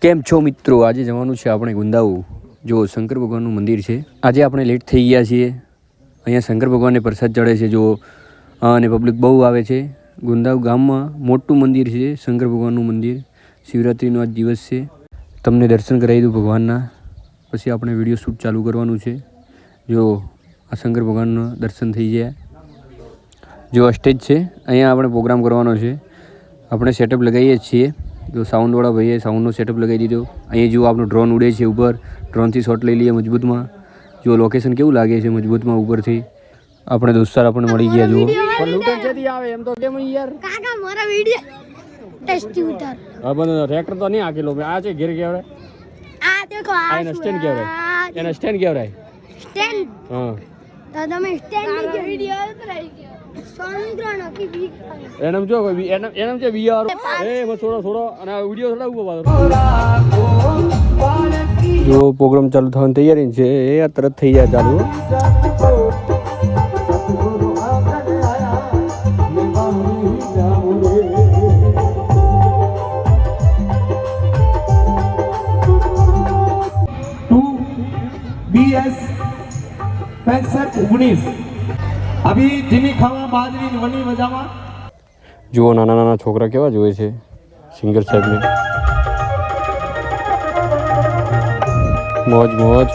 કેમ છો મિત્રો? આજે જવાનું છે આપણે ગુંદાઉ. જો શંકર ભગવાનનું મંદિર છે. આજે આપણે લેટ થઈ ગયા છીએ. અહીંયા શંકર ભગવાનને પ્રસાદ ચડે છે જો, અને પબ્લિક બહુ આવે છે. ગુંદાઉ ગામમાં મોટું મંદિર છે, શંકર ભગવાનનું મંદિર. શિવરાત્રિનો આજ દિવસ છે. તમને દર્શન કરાવી દઉં ભગવાનના, પછી આપણે વિડીયો શૂટ ચાલુ કરવાનું છે. જો આ શંકર ભગવાનના દર્શન થઈ ગયા. જો આ સ્ટેજ છે, અહીંયા આપણે પ્રોગ્રામ કરવાનો છે. આપણે સેટઅપ લગાવીએ છીએ. જો સાઉન્ડવાળા ભાઈએ સાઉન્ડનો સેટઅપ લગાવી દીધો. અહીંયા જો આપણું ડ્રોન ઉડે છે ઉપર, ડ્રોનથી શોટ લઈ લઈએ મજબૂતમાં. જો લોકેશન કેવું લાગે છે મજબૂતમાં ઉપરથી. આપણે દોસ્તાર આપણને મળી ગયા. જો લૂટન કેથી આવે એમ તો કેમ યાર કાકા મારા વિડિયો ટેસ્ટી ઉતાર. હા બંધ ટ્રેક્ટર તો નહીં આકેલો મે આ છે ઘેર કેવડે. આ દેખો આ સ્ટેન્ડ કેવડે. એના સ્ટેન્ડ કેવડે. સ્ટેન્ડ હા તો તમે સ્ટેન્ડ ની વિડિયો ઉતરાઈ ગયો. સંગ્રહનો કી બી એનમ જો કોઈ એનમ છે વીઆર એ બસ થોડો અને આ વિડિયો થોડા ઉભો જો પ્રોગ્રામ ચાલુ થવાની તૈયારી છે. એ તરત થઈ જાય ચાલુ. BS 6519 अभी जिमी खावा बाजरी वनी मजामा. જુઓ નાના નાના છોકરા કેવા જોવે છે સિંગર સાહેબને. મોજ મોજ.